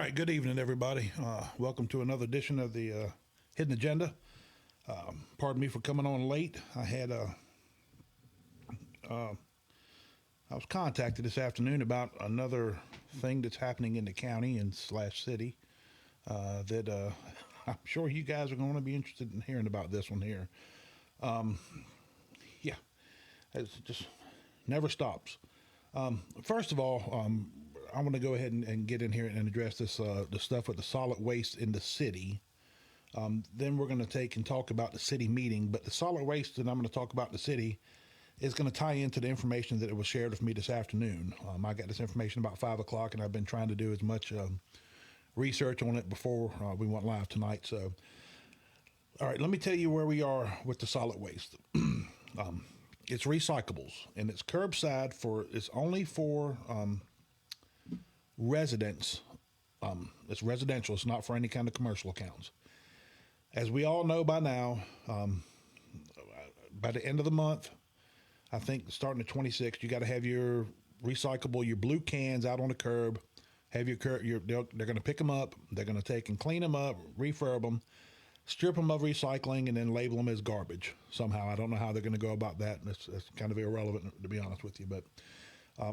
right, good evening, everybody. Welcome to another edition of the Hidden Agenda. Pardon me for coming on late. I was contacted this afternoon about another thing that's happening in the county and slash city that I'm sure you guys are going to be interested in hearing about this one here. Yeah, it just never stops. First of all, I want to go ahead and get in here and address this the stuff with the solid waste in the city. Then we're going to take and talk about the city meeting. But the solid waste that I'm going to talk about in the city is going to tie into the information that it was shared with me this afternoon. I got this information about 5 o'clock, and I've been trying to do as much research on it before we went live tonight. So, all right, let me tell you where we are with the solid waste. It's recyclables, and it's curbside it's only for residents. It's residential. It's not for any kind of commercial accounts. As we all know by now, by the end of the month, I think starting the 26th, you got to have your recyclable, your blue cans out on the curb. Have they're going to pick them up. They're going to take and clean them up, refurb them, strip them of recycling, and then label them as garbage somehow. I don't know how they're going to go about that. That's kind of irrelevant, to be honest with you. But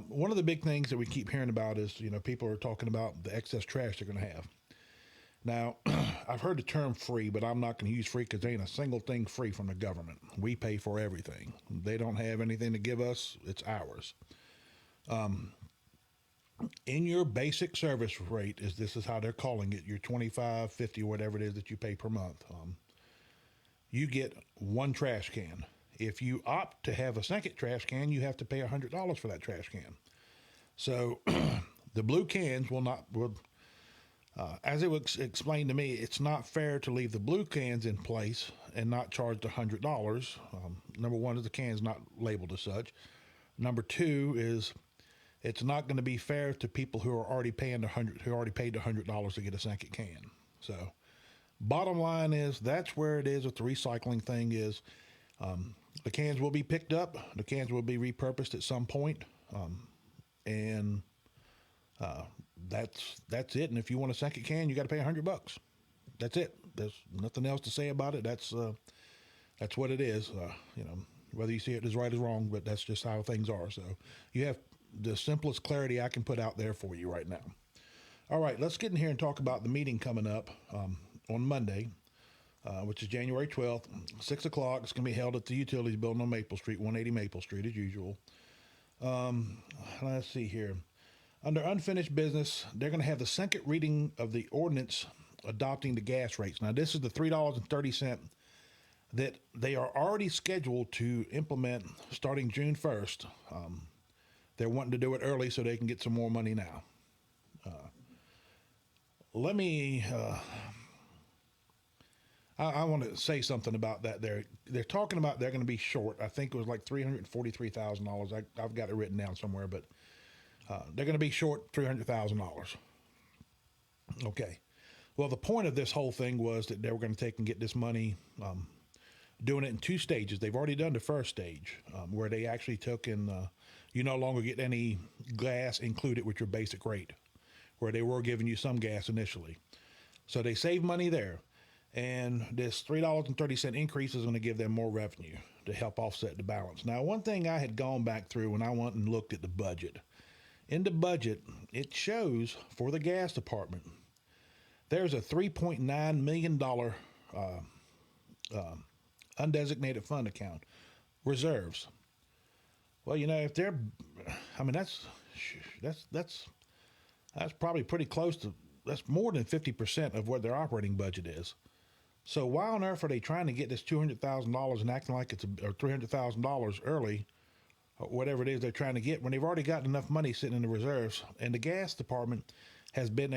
one of the big things that we keep hearing about is, people are talking about the excess trash they're going to have. Now, I've heard the term free, but I'm not going to use free because there ain't a single thing free from the government. We pay for everything. They don't have anything to give us. It's ours. In your basic service rate, this is how they're calling it, your $25, $50, whatever it is that you pay per month, you get one trash can. If you opt to have a second trash can, you have to pay $100 for that trash can. So the blue cans as it was explained to me, it's not fair to leave the blue cans in place and not charge the $100. Number one is the can's not labeled as such. Number two is it's not going to be fair to people who are already paid the $100 to get a second can. So, bottom line is that's where it is with the recycling thing. Is the cans will be picked up, the cans will be repurposed at some point, and that's it. And if you want a second can, you got to pay $100. That's it. There's nothing else to say about it. That's what it is. Whether you see it as right or wrong, but that's just how things are. So you have the simplest clarity I can put out there for you right now. All right, let's get in here and talk about the meeting coming up on Monday, which is January 12th, 6 o'clock. It's going to be held at the Utilities Building on Maple Street, 180 Maple Street, as usual. Let's see here. Under unfinished business, they're going to have the second reading of the ordinance adopting the gas rates. Now, this is the $3.30 that they are already scheduled to implement starting June 1st. They're wanting to do it early so they can get some more money now. I want to say something about that. They're talking about they're going to be short. I think it was like $343,000. I've got it written down somewhere, but they're going to be short $300,000. Okay. Well, the point of this whole thing was that they were going to take and get this money, doing it in two stages. They've already done the first stage, where they actually took and you no longer get any gas included with your basic rate, where they were giving you some gas initially. So they save money there. And this $3.30 increase is going to give them more revenue to help offset the balance. Now, one thing I had gone back through when I went and looked at the budget. In the budget, it shows for the gas department, there's a $3.9 million undesignated fund account, reserves. Well, if that's probably pretty close to, that's more than 50% of what their operating budget is. So why on earth are they trying to get this $200,000 and acting like it's or $300,000 early, or whatever it is they're trying to get, when they've already got enough money sitting in the reserves? And the gas department has been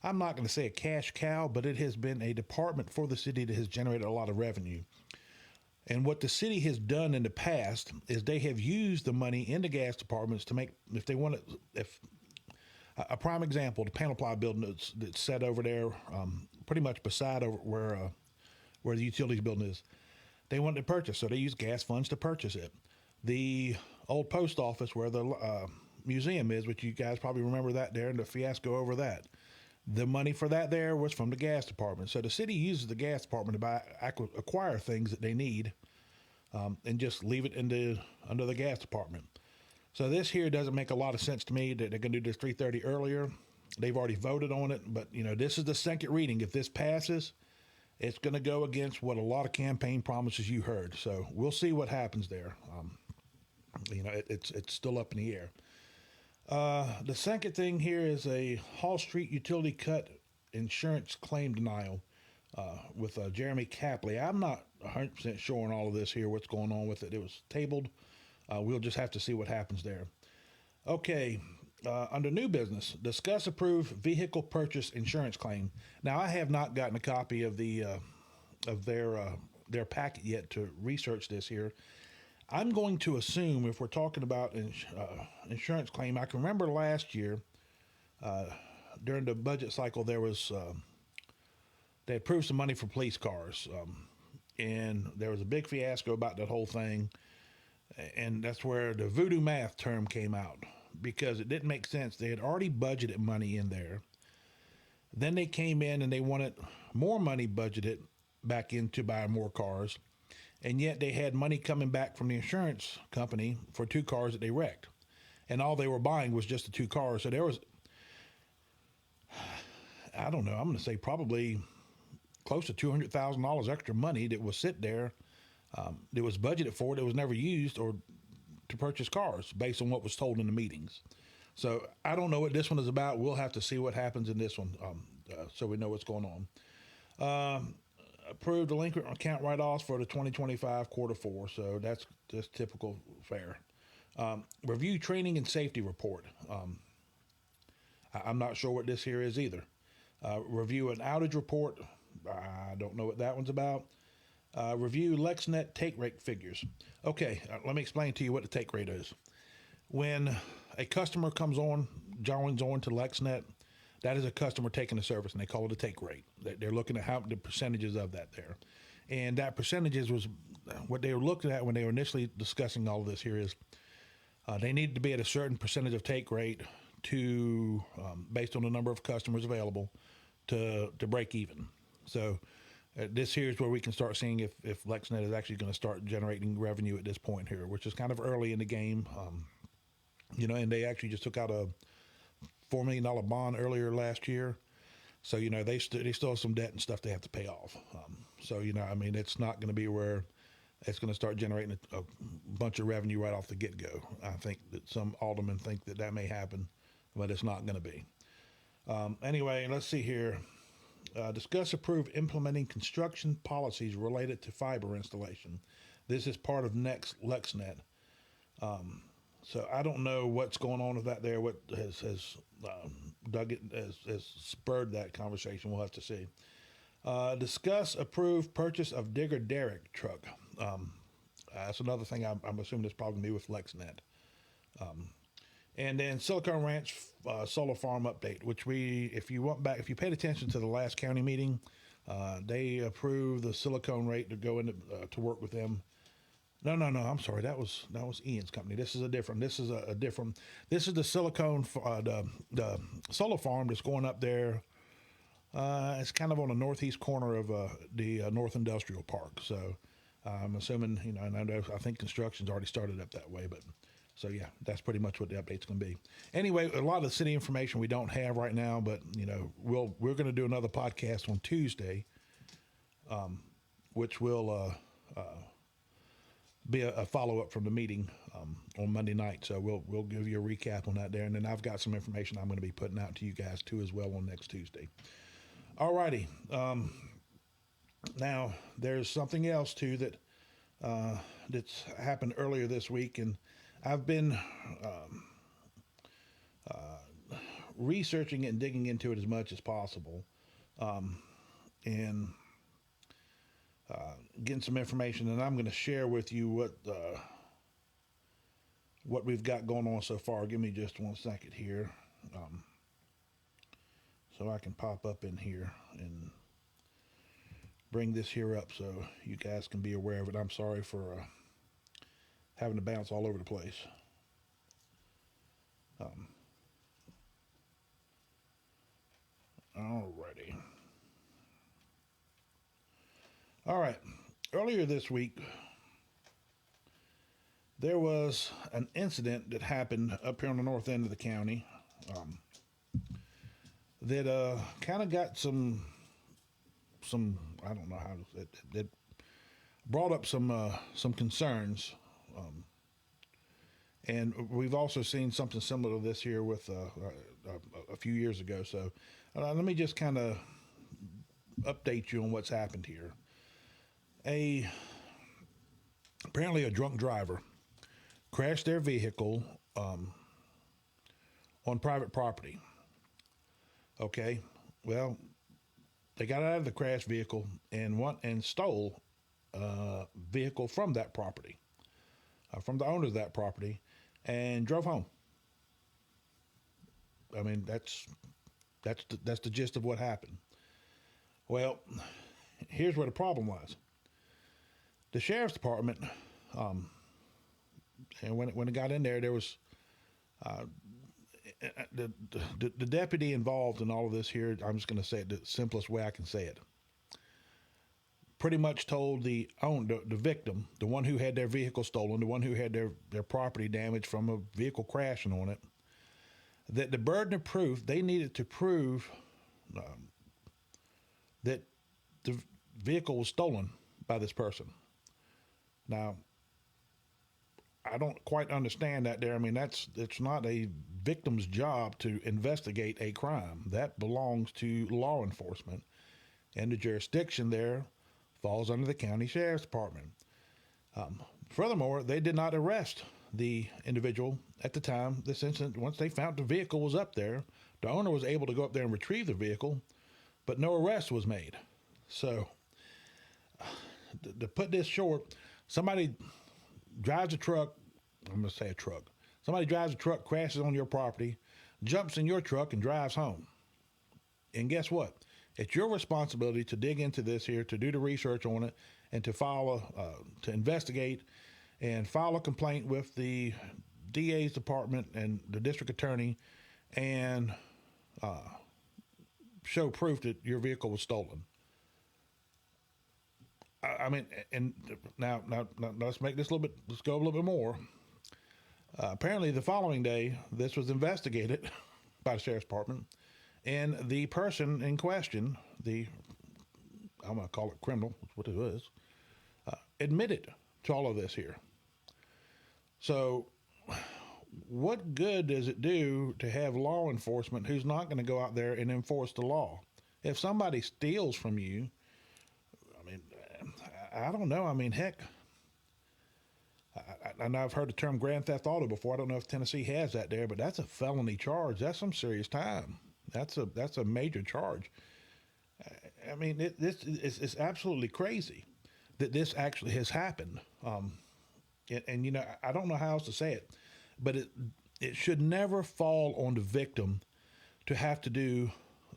I'm not going to say a cash cow, but it has been a department for the city that has generated a lot of revenue. And what the city has done in the past is they have used the money in the gas departments to make, a prime example, the panel ply building that's set over there, pretty much beside over where the utilities building is. They wanted to purchase, so they used gas funds to purchase it. The old post office where the museum is, which you guys probably remember that there and the fiasco over that. The money for that there was from the gas department. So the city uses the gas department to acquire things that they need, and just leave it under the gas department. So this here doesn't make a lot of sense to me that they're going to do this 3:30 earlier. They've already voted on it, but this is the second reading. If this passes, it's going to go against what a lot of campaign promises you heard. So we'll see what happens there. It's still up in the air. The second thing here is a Hall Street utility cut insurance claim denial with Jeremy Capley. I'm not 100% sure on all of this here, what's going on with it. It was tabled. We'll just have to see what happens there. Okay, under new business, discuss approved vehicle purchase insurance claim. Now, I have not gotten a copy of their packet yet to research this here. I'm going to assume if we're talking about insurance claim, I can remember last year during the budget cycle they approved some money for police cars, and there was a big fiasco about that whole thing, and that's where the voodoo math term came out because it didn't make sense. They had already budgeted money in there. Then they came in and they wanted more money budgeted back in to buy more cars. And yet they had money coming back from the insurance company for 2 cars that they wrecked. And all they were buying was just the 2 cars. So there was, I don't know, I'm going to say probably close to $200,000 extra money that was sit there, that was budgeted for, that was never used or to purchase cars based on what was told in the meetings. So I don't know what this one is about. We'll have to see what happens in this one, so we know what's going on. Approved delinquent account write-offs for the 2025 quarter 4. So that's just typical fare. Review training and safety report. I'm not sure what this here is either. Review an outage report. I don't know what that one's about. Review LexNet take rate figures. Okay, let me explain to you what the take rate is. When a customer joins on to LexNet, that is a customer taking a service, and they call it a take rate. They're looking at how the percentages of that there. And that percentages was what they were looking at when they were initially discussing all of this here is they needed to be at a certain percentage of take rate to, based on the number of customers available, to break even. So this here is where we can start seeing if LexNet is actually going to start generating revenue at this point here, which is kind of early in the game. And they actually just took out a $4 million bond earlier last year. So, they still have some debt and stuff they have to pay off. It's not going to be where it's going to start generating a bunch of revenue right off the get-go. I think that some aldermen think that may happen, but it's not going to be. Anyway, let's see here. Discuss approve implementing construction policies related to fiber installation. This is part of next LexNet. So I don't know what's going on with that there. What has dug it has spurred that conversation. We'll have to see. Discuss approve purchase of Digger Derrick truck. That's another thing. I'm assuming this probably be with LexNet. And then Silicon Ranch solar farm update, which if you paid attention to the last county meeting, they approved the silicone rate to go into to work with them. No, I'm sorry. That was Ian's company. This is a different. This is the silicone, the solar farm that's going up there. It's kind of on the northeast corner of the North Industrial Park. So I'm assuming, and I think construction's already started up that way, but. So, yeah, that's pretty much what the update's going to be. Anyway, a lot of the city information we don't have right now, but, we're going to do another podcast on Tuesday, which will be a follow-up from the meeting on Monday night. So we'll give you a recap on that there. And then I've got some information I'm going to be putting out to you guys, too, as well on next Tuesday. All righty. Now, there's something else, too, that's happened earlier this week, and I've been researching it and digging into it as much as possible, and getting some information. And I'm going to share with you what we've got going on so far. Give me just 1 second here, so I can pop up in here and bring this here up so you guys can be aware of it. I'm sorry for having to bounce all over the place. Alrighty. All right. Earlier this week, there was an incident that happened up here on the north end of the county that kind of got some I don't know how that brought up some concerns, and we've also seen something similar to this here with a few years ago. So let me just kind of update you on what's happened here. Apparently a drunk driver crashed their vehicle on private property. Okay, well, they got out of the crashed vehicle and stole a vehicle from that property, from the owner of that property, and drove home. I mean, that's the gist of what happened. Well, here's where the problem was. The sheriff's department, and when it got in there, there was the deputy involved in all of this here. I'm just going to say it the simplest way I can say it. Pretty much told the victim, the one who had their vehicle stolen, the one who had their property damaged from a vehicle crashing on it, that the burden of proof, they needed to prove that the vehicle was stolen by this person. Now, I don't quite understand that there. I mean, it's not a victim's job to investigate a crime. That belongs to law enforcement, and the jurisdiction there falls under the county sheriff's department. Furthermore, they did not arrest the individual at the time this incident. Once they found the vehicle was up there, the owner was able to go up there and retrieve the vehicle, but no arrest was made. So, to put this short, somebody drives a truck. I'm going to say a truck. Somebody drives a truck, crashes on your property, jumps in your truck, and drives home. And guess what? It's your responsibility to dig into this here, to do the research on it, and to investigate and file a complaint with the DA's department and the district attorney, and show proof that your vehicle was stolen. I mean, and now let's make this let's go a little bit more. Apparently, the following day, this was investigated by the sheriff's department, and the person in question, I'm going to call it criminal, that's what it was, admitted to all of this here. So, what good does it do to have law enforcement who's not going to go out there and enforce the law? If somebody steals from you, I mean, I don't know. I mean, heck, I know I've heard the term grand theft auto before. I don't know if Tennessee has that there, but that's a felony charge. That's some serious time. That's a major charge. I mean, it's absolutely crazy that this actually has happened. And you know, I don't know how else to say it, but it should never fall on the victim to have to do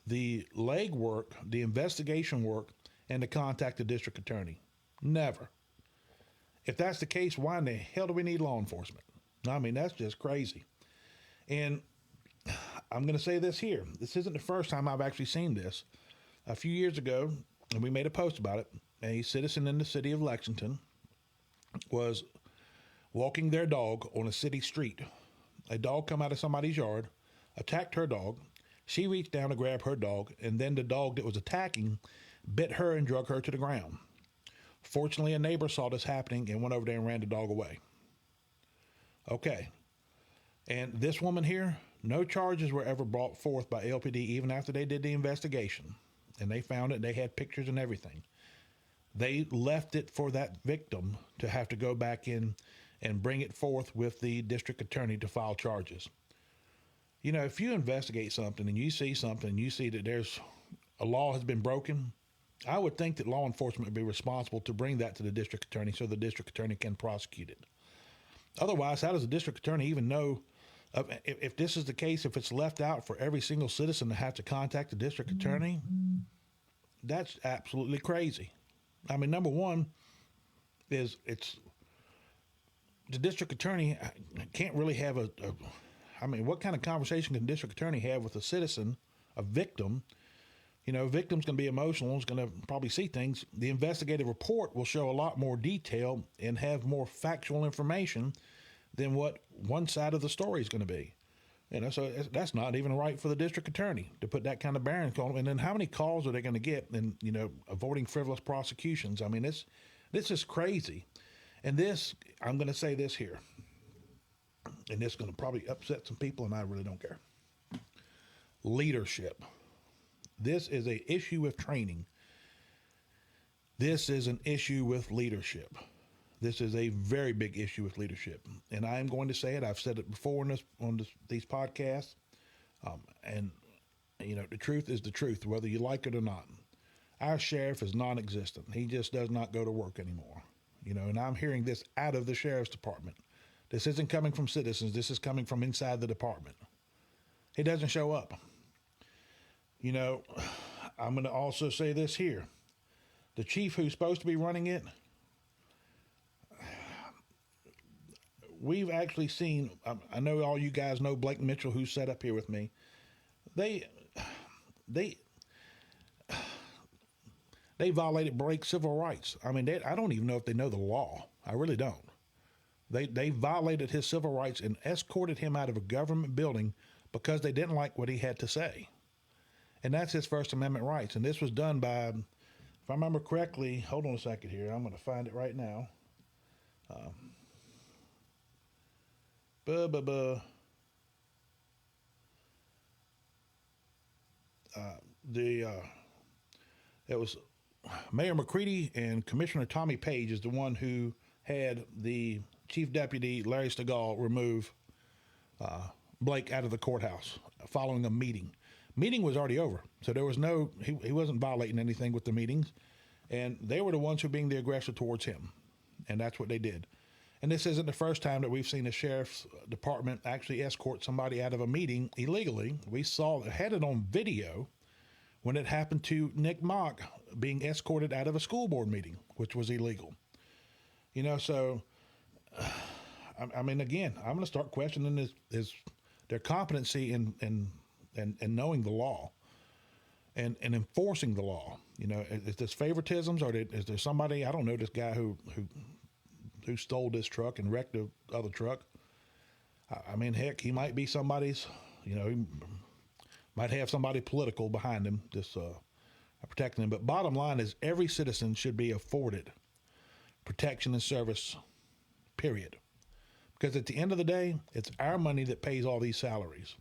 the legwork, the investigation work, and to contact the district attorney. Never. If that's the case, why in the hell do we need law enforcement? I mean, that's just crazy. And I'm going to say this here. This isn't the first time I've actually seen this. A few years ago, and we made a post about it, a citizen in the city of Lexington was walking their dog on a city street. A dog come out of somebody's yard, attacked her dog. She reached down to grab her dog, and then the dog that was attacking bit her and drug her to the ground. Fortunately, a neighbor saw this happening and went over there and ran the dog away. Okay. And this woman here, no charges were ever brought forth by LPD even after they did the investigation. And they found it, they had pictures and everything. They left it for that victim to have to go back in and bring it forth with the district attorney to file charges. You know, if you investigate something and you see something, you see that there's a law has been broken, I would think that law enforcement would be responsible to bring that to the district attorney so the district attorney can prosecute it. Otherwise, how does the district attorney even know if this is the case, if it's left out for every single citizen to have to contact the district attorney? That's absolutely crazy. I mean, number one is it's the district attorney can't really have I mean, what kind of conversation can district attorney have with a citizen, a victim? You know, victim's going to be emotional, is going to probably see things. The investigative report will show a lot more detail and have more factual information than what one side of the story is going to be. You know, so that's not even right for the district attorney to put that kind of bearing on them. And then how many calls are they going to get in, you know, avoiding frivolous prosecutions? I mean, this is crazy. And this, I'm going to say this here, and this is going to probably upset some people, and I really don't care. Leadership. This is an issue with training. This is an issue with leadership. This is a very big issue with leadership. And I'm going to say it. I've said it before these podcasts. And, you know, the truth is the truth, whether you like it or not. Our sheriff is non-existent. He just does not go to work anymore. You know, and I'm hearing this out of the sheriff's department. This isn't coming from citizens. This is coming from inside the department. He doesn't show up. You know, I'm going to also say this here. The chief who's supposed to be running it, we've actually seen, I know all you guys know Blake Mitchell, who's sat up here with me. They break civil rights. I mean, I don't even know if they know the law. I really don't. They violated his civil rights and escorted him out of a government building because they didn't like what he had to say. And that's his First Amendment rights. And this was done by, if I remember correctly, hold on a second here. I'm going to find it right now. It was Mayor McCready, and Commissioner Tommy Page is the one who had the Chief Deputy Larry Stegall remove Blake out of the courthouse following a meeting. Meeting was already over, so there was he wasn't violating anything with the meetings, and they were the ones who were being the aggressor towards him, and that's what they did. And this isn't the first time that we've seen the sheriff's department actually escort somebody out of a meeting illegally. We had it on video when it happened to Nick Mock being escorted out of a school board meeting, which was illegal. You know, so, I mean, again, I'm going to start questioning their competency in knowing the law and enforcing the law. You know, is this favoritisms, or is there somebody, I don't know, this guy who stole this truck and wrecked the other truck? I mean, heck, he might be somebody's, you know, he might have somebody political behind him just protecting him. But bottom line is every citizen should be afforded protection and service, period. Because at the end of the day, it's our money that pays all these salaries.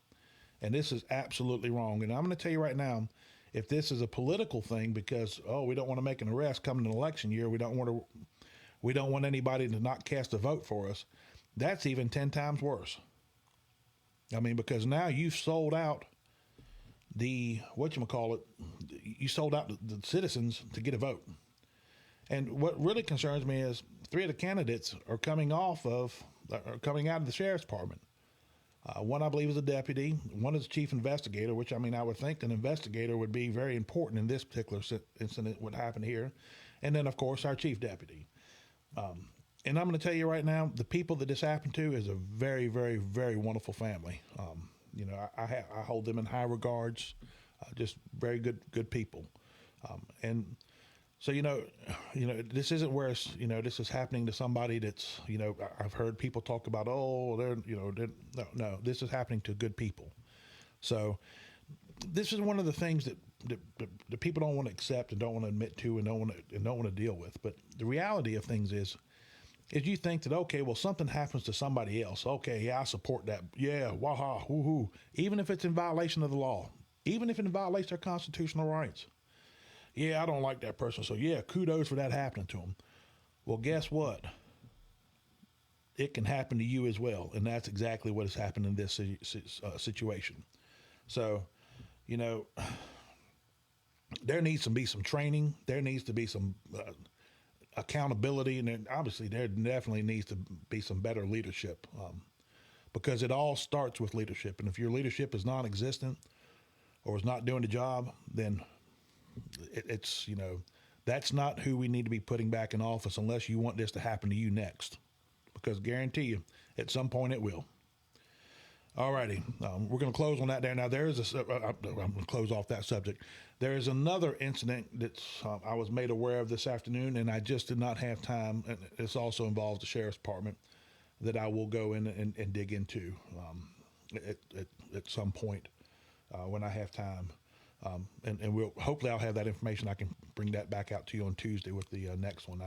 And this is absolutely wrong. And I'm going to tell you right now, if this is a political thing because, we don't want to make an arrest coming in an election year, we don't want anybody to not cast a vote for us, that's even 10 times worse. I mean, because now you've sold out you sold out the citizens to get a vote. And what really concerns me is 3 of the candidates are coming out of the sheriff's department. One, I believe, is a deputy. One is chief investigator, which, I mean, I would think an investigator would be very important in this particular incident, what happened here. And then, of course, our chief deputy. And I'm going to tell you right now, the people that this happened to is a very, very, very wonderful family. You know, I hold them in high regards, just very good people. And so, you know, this isn't where it's, you know, this is happening to somebody that's, you know, I've heard people talk about, no, this is happening to good people. So this is one of the things that the people don't want to accept and don't want to admit to and don't want to deal with. But the reality of things is you think that, okay, well, something happens to somebody else. Okay, yeah, I support that. Yeah, waha, woohoo. Even if it's in violation of the law, even if it violates their constitutional rights. Yeah, I don't like that person. So, yeah, kudos for that happening to them. Well, guess what? It can happen to you as well. And that's exactly what has happened in this situation. So, you know, there needs to be some training. There needs to be some accountability. And obviously, there definitely needs to be some better leadership because it all starts with leadership. And if your leadership is non-existent or is not doing the job, then it's, you know, that's not who we need to be putting back in office unless you want this to happen to you next, because guarantee you at some point it will. All righty. We're going to close on that there. Now, there is I'm going to close off that subject. There is another incident that I was made aware of this afternoon, and I just did not have time. And this also involves the sheriff's department that I will go in and dig into at some point when I have time. And we'll hopefully I'll have that information. I can bring that back out to you on Tuesday with the next one.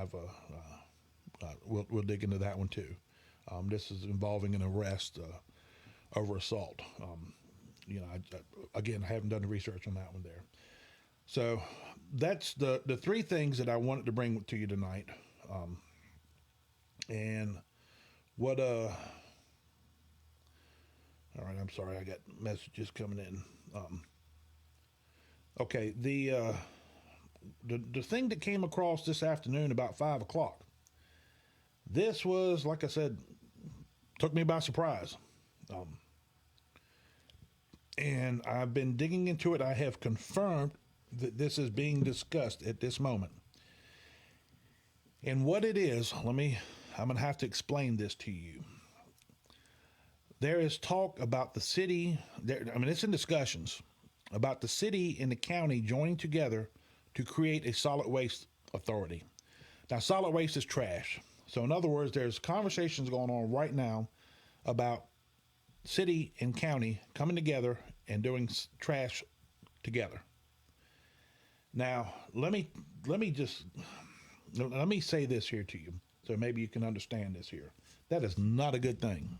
We'll dig into that one too. This is involving an arrest over assault. I haven't done the research on that one there. So that's the three things that I wanted to bring to you tonight. And what all right, I'm sorry, I got messages coming in. Okay, the thing that came across this afternoon about 5 o'clock. This was, like I said, took me by surprise. And I've been digging into it. I have confirmed that this is being discussed at this moment. And what it is, I'm going to have to explain this to you. There is talk about the city, it's in discussions, about the city and the county joining together to create a solid waste authority. Now, solid waste is trash. So in other words, there's conversations going on right now about city and county coming together and doing trash together. Now, let me say this here to you, so maybe you can understand this here. That is not a good thing.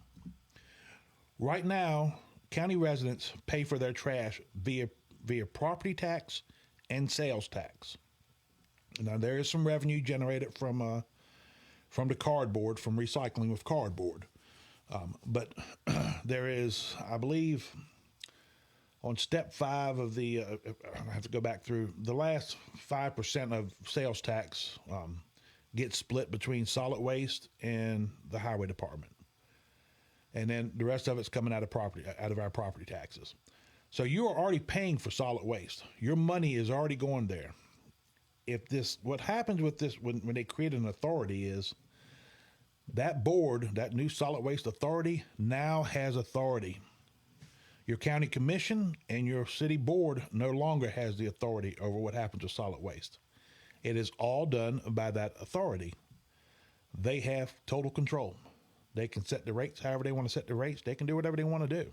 Right now, county residents pay for their trash via property tax and sales tax. Now, there is some revenue generated from the cardboard, from recycling of cardboard. But there is, I believe, on step 5 of the, I have to go back through, the last 5% of sales tax gets split between solid waste and the highway department. And then the rest of it's coming out of our property taxes. So you are already paying for solid waste. Your money is already going there. What happens with this when they create an authority is that board, that new solid waste authority, now has authority. Your county commission and your city board no longer has the authority over what happens with solid waste. It is all done by that authority. They have total control. They can set the rates however they want to set the rates. They can do whatever they want to do.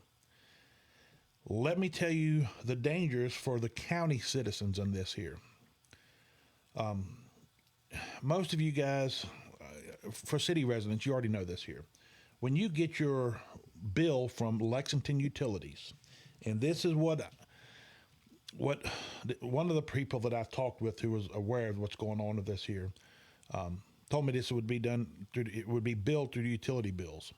Let me tell you the dangers for the county citizens in this here. Most of you guys, for city residents, you already know this here. When you get your bill from Lexington Utilities, and this is what one of the people that I've talked with who was aware of what's going on with this here, told me this would be billed through the utility bills.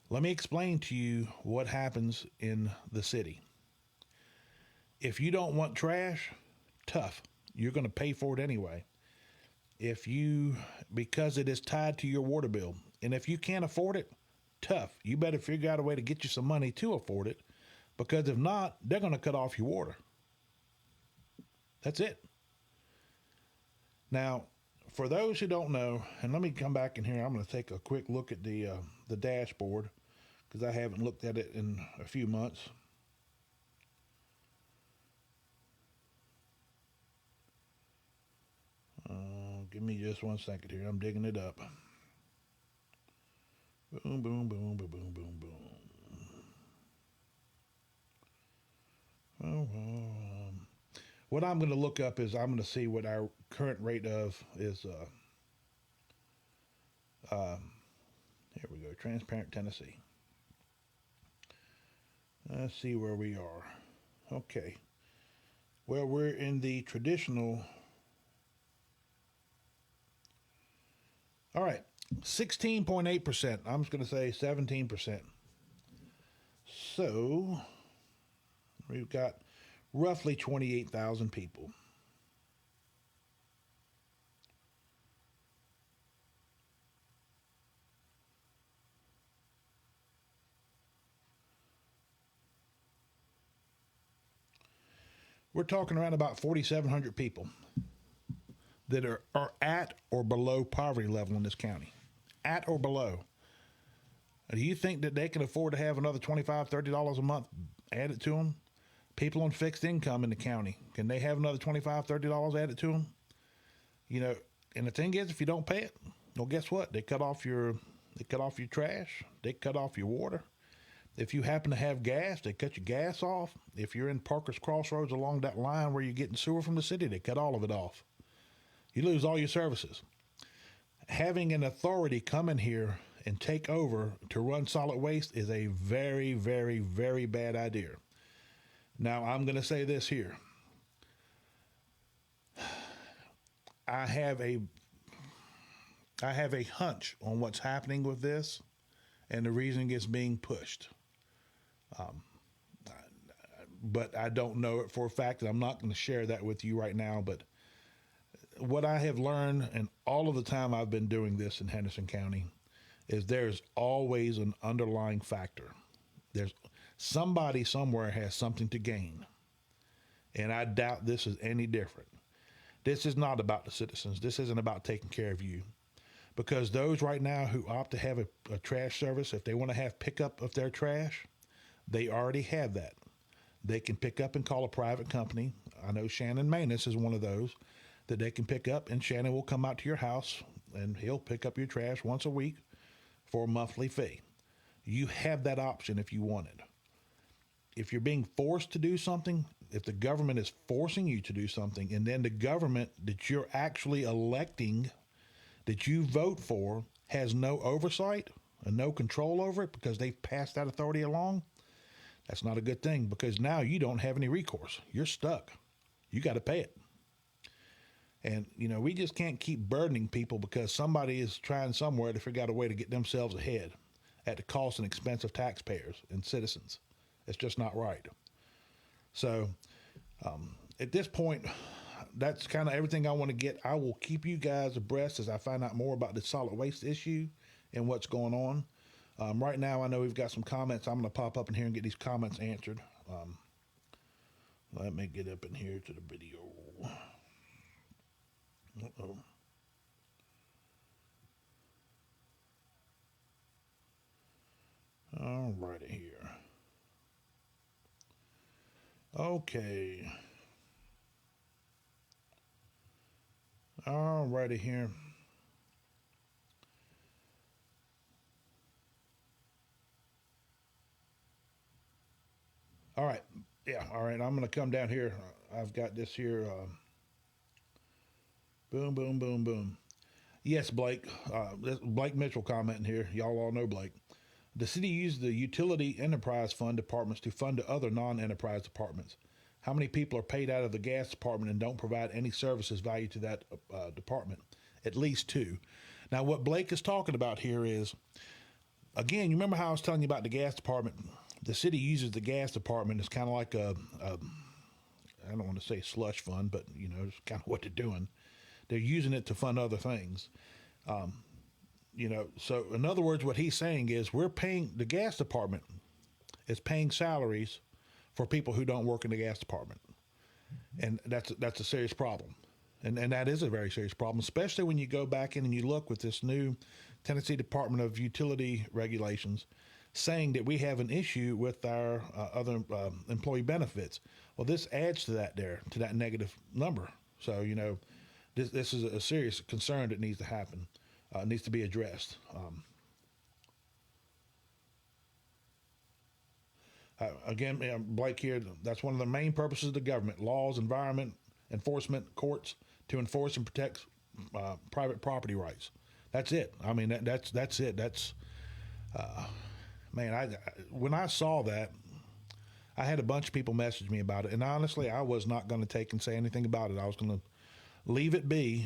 Let me explain to you what happens in the city. If you don't want trash, tough. You're going to pay for it anyway. Because it is tied to your water bill. And if you can't afford it, tough. You better figure out a way to get you some money to afford it, because if not, they're going to cut off your water. That's it. Now, for those who don't know, and let me come back in here, I'm going to take a quick look at the dashboard, because I haven't looked at it in a few months. Give me just 1 second here. I'm digging it up. Boom, boom, boom, boom, boom, boom, boom. What I'm going to look up is I'm going to see what our current rate of is. Here we go. Transparent Tennessee. Let's see where we are. Okay. Well, we're in the traditional. All right. 16.8%. I'm just going to say 17%. So we've got roughly 28,000 people. We're talking around about 4,700 people that are at or below poverty level in this county. At or below. Do you think that they can afford to have another $25, $30 a month added to them? People on fixed income in the county, can they have another $25, $30 added to them? You know, and the thing is, if you don't pay it, well, guess what? They cut off your trash. They cut off your water. If you happen to have gas, they cut your gas off. If you're in Parker's Crossroads along that line where you're getting sewer from the city, they cut all of it off. You lose all your services. Having an authority come in here and take over to run solid waste is a very, very, very bad idea. Now, I'm going to say this here. I have a hunch on what's happening with this and the reason it's being pushed. But I don't know it for a fact, and I'm not going to share that with you right now. But what I have learned, and all of the time I've been doing this in Henderson County, is there's always an underlying factor. There's somebody somewhere has something to gain. And I doubt this is any different. This is not about the citizens. This isn't about taking care of you. Because those right now who opt to have a trash service, if they want to have pickup of their trash, they already have that. They can pick up and call a private company. I know Shannon Manus is one of those that they can pick up, and Shannon will come out to your house and he'll pick up your trash once a week for a monthly fee. You have that option if you want it. If you're being forced to do something, if the government is forcing you to do something, and then the government that you're actually electing, that you vote for, has no oversight and no control over it because they've passed that authority along, that's not a good thing, because now you don't have any recourse. You're stuck. You got to pay it. And, you know, we just can't keep burdening people because somebody is trying somewhere to figure out a way to get themselves ahead at the cost and expense of taxpayers and citizens. It's just not right. So at this point, that's kind of everything I want to get. I will keep you guys abreast as I find out more about the solid waste issue and what's going on. Right now, I know we've got some comments. I'm going to pop up in here and get these comments answered. Let me get up in here to the video. Uh-oh. All righty here. Okay. All righty here. All right. Yeah. All right. I'm going to come down here. I've got this here. Boom, boom, boom, boom. Yes, Blake. Blake Mitchell commenting here. Y'all all know Blake. The city used the utility enterprise fund departments to fund the other non-enterprise departments. How many people are paid out of the gas department and don't provide any services value to that department? At least two. Now, what Blake is talking about here is, again, you remember how I was telling you about the gas department? The city uses the gas department as kind of like I don't want to say slush fund, but, you know, it's kind of what they're doing. They're using it to fund other things. You know, so in other words, what he's saying is we're paying, the gas department is paying salaries for people who don't work in the gas department. And that's a serious problem. And that is a very serious problem, especially when you go back in and you look with this new Tennessee Department of Utility regulations saying that we have an issue with our other employee benefits. Well, this adds to that to that negative number. So, you know, this is a serious concern that needs to happen. Needs to be addressed. Again, Blake here, that's one of the main purposes of the government: laws, environment, enforcement, courts, to enforce and protect private property rights. That's it. I mean, that's it. That's, man, when I saw that, I had a bunch of people message me about it, and honestly, I was not going to take and say anything about it. I was going to leave it be.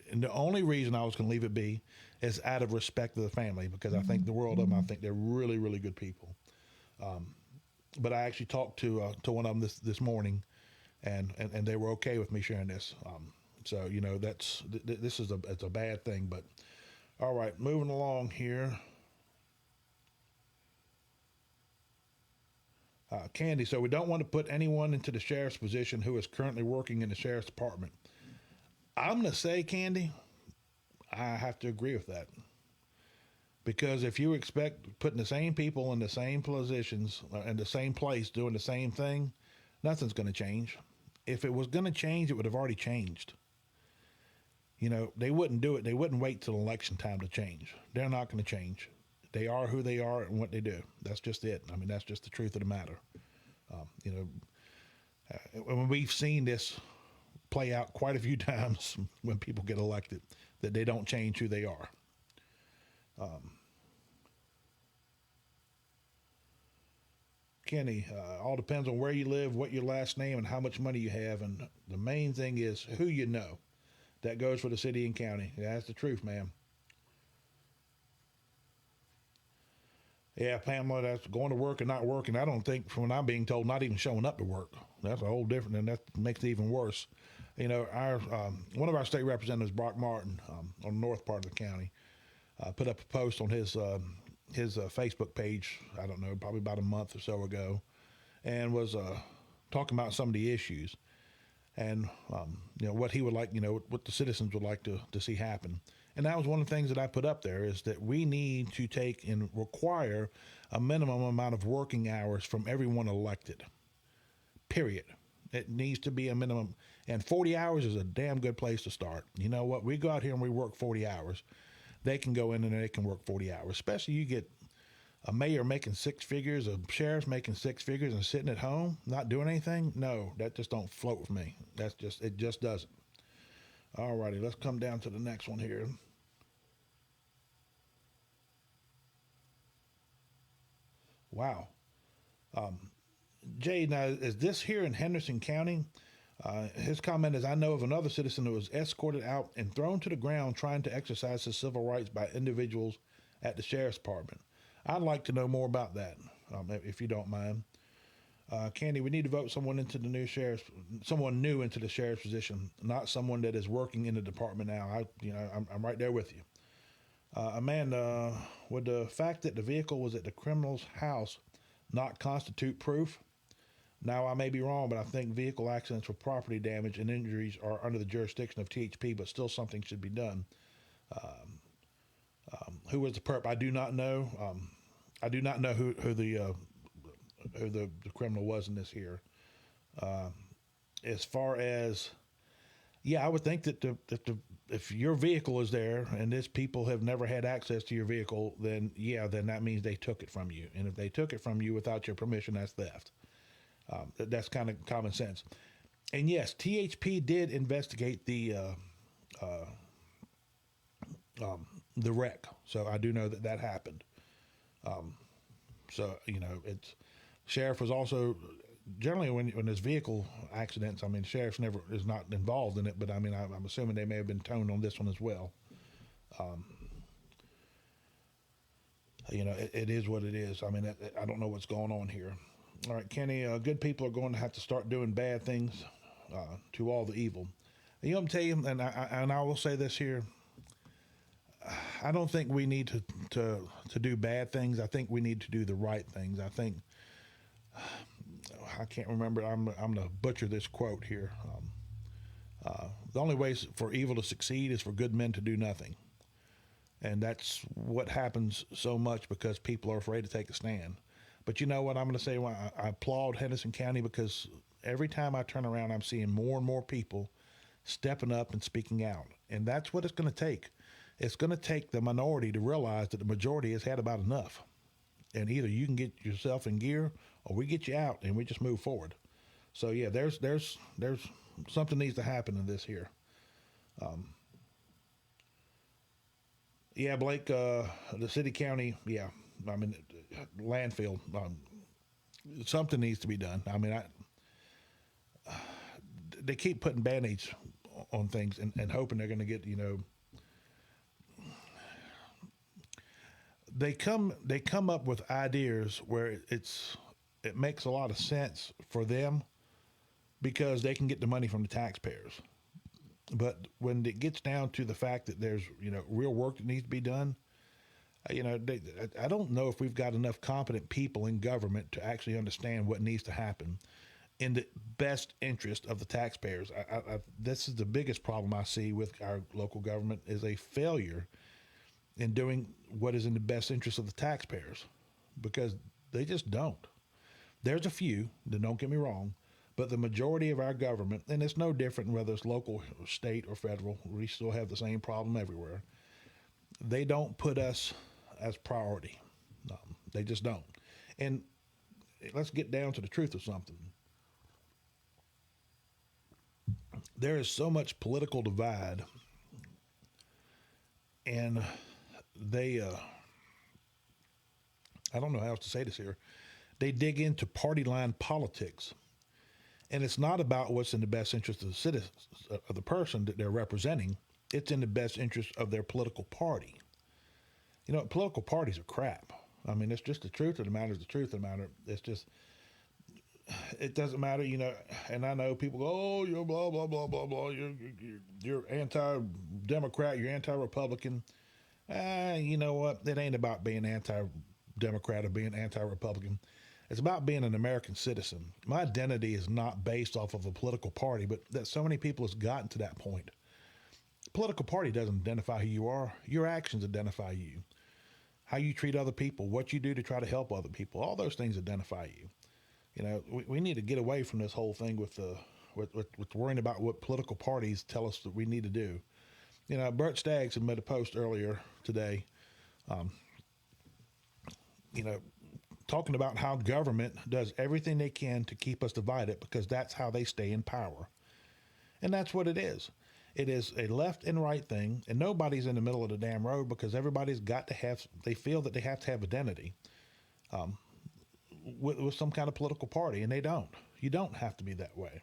And the only reason I was going to leave it be is out of respect to the family, because I think the world of them. I think they're really, really good people. But I actually talked to one of them this morning, and they were okay with me sharing this. So, you know, this is it's a bad thing. But all right, moving along here. Candy, so we don't want to put anyone into the sheriff's position who is currently working in the sheriff's department. I'm going to say, Candy, I have to agree with that. Because if you expect putting the same people in the same positions in the same place doing the same thing, nothing's going to change. If it was going to change, it would have already changed. You know, they wouldn't do it. They wouldn't wait till election time to change. They're not going to change. They are who they are and what they do. That's just it. I mean, that's just the truth of the matter. You know, when we've seen this play out quite a few times when people get elected, that they don't change who they are. Kenny, all depends on where you live, what your last name, and how much money you have. And the main thing is who you know. That goes for the city and county. Yeah, that's the truth, man. Yeah, Pamela, that's going to work and not working. I don't think, from what I'm being told, not even showing up to work. That's a whole different, and that makes it even worse. You know, our one of our state representatives, Brock Martin, on the north part of the county, put up a post on his Facebook page. I don't know, probably about a month or so ago, and was talking about some of the issues and you know what he would like, you know, what the citizens would like to see happen. And that was one of the things that I put up there is that we need to take and require a minimum amount of working hours from everyone elected. Period. It needs to be a minimum. And 40 hours is a damn good place to start. You know what? We go out here and we work 40 hours. They can go in and they can work 40 hours. Especially you get a mayor making six figures, a sheriff making six figures and sitting at home, not doing anything. No, that just don't float with me. It just doesn't. All righty, let's come down to the next one here. Wow. Jay, now is this here in Henderson County? His comment is, I know of another citizen who was escorted out and thrown to the ground trying to exercise his civil rights by individuals at the sheriff's department. I'd like to know more about that, if you don't mind. Candy, we need to vote someone new into the sheriff's position, not someone that is working in the department now. I'm right there with you. Amanda, would the fact that the vehicle was at the criminal's house not constitute proof? Now, I may be wrong, but I think vehicle accidents with property damage and injuries are under the jurisdiction of THP, but still something should be done. Who was the perp? I do not know. I do not know who the criminal was in this here. As far as, yeah, I would think that if your vehicle is there and these people have never had access to your vehicle, then then that means they took it from you. And if they took it from you without your permission, that's theft. That's kind of common sense. And yes, THP did investigate the wreck, so I do know that happened. So you know, it's sheriff was also generally when there's vehicle accidents. I mean, sheriff's never is not involved in it, but I mean, I'm assuming they may have been toned on this one as well. You know, it is what it is. I mean, I don't know what's going on here. All right, Kenny, good people are going to have to start doing bad things to all the evil. And, you know, I'm telling you, and I will say this here. I don't think we need to do bad things. I think we need to do the right things. I think I can't remember. I'm going to butcher this quote here. The only way for evil to succeed is for good men to do nothing, and that's what happens so much because people are afraid to take a stand. But you know what I'm going to say? Well, I applaud Henderson County because every time I turn around, I'm seeing more and more people stepping up and speaking out, and that's what it's going to take. It's going to take the minority to realize that the majority has had about enough. And either you can get yourself in gear or we get you out and we just move forward. So yeah, there's something needs to happen in this here. Yeah, Blake, the city county, yeah, I mean, landfill, something needs to be done. I mean, they keep putting band-aids on things and hoping they're going to get, you know, they come up with ideas where it makes a lot of sense for them because they can get the money from the taxpayers. But when it gets down to the fact that there's, you know, real work that needs to be done, you know, I don't know if we've got enough competent people in government to actually understand what needs to happen in the best interest of the taxpayers. This is the biggest problem I see with our local government is a failure in doing what is in the best interest of the taxpayers, because they just don't. There's a few that, don't get me wrong, but the majority of our government, and it's no different whether it's local, state, or federal, we still have the same problem everywhere. They don't put us as priority. They just don't. And let's get down to the truth of something. There is so much political divide, and they, I don't know how else to say this here, they dig into party line politics. And it's not about what's in the best interest of the citizens, of the person that they're representing. It's in the best interest of their political party. You know, political parties are crap. I mean, it's just the truth of the matter is the truth of the matter. It's just, it doesn't matter, you know. And I know people go, oh, you're blah, blah, blah, blah, blah. You're anti-Democrat, you're anti-Republican. You know what? It ain't about being anti-Democrat or being anti-Republican. It's about being an American citizen. My identity is not based off of a political party, but that so many people has gotten to that point. Political party doesn't identify who you are. Your actions identify you. How you treat other people, what you do to try to help other people, all those things identify you. You know, we need to get away from this whole thing with worrying about what political parties tell us that we need to do. You know, Bert Staggs had made a post earlier today, you know, talking about how government does everything they can to keep us divided because that's how they stay in power. And that's what it is. It is a left and right thing, and nobody's in the middle of the damn road because everybody's got to have, they feel that they have to have identity with some kind of political party, and they don't. You don't have to be that way.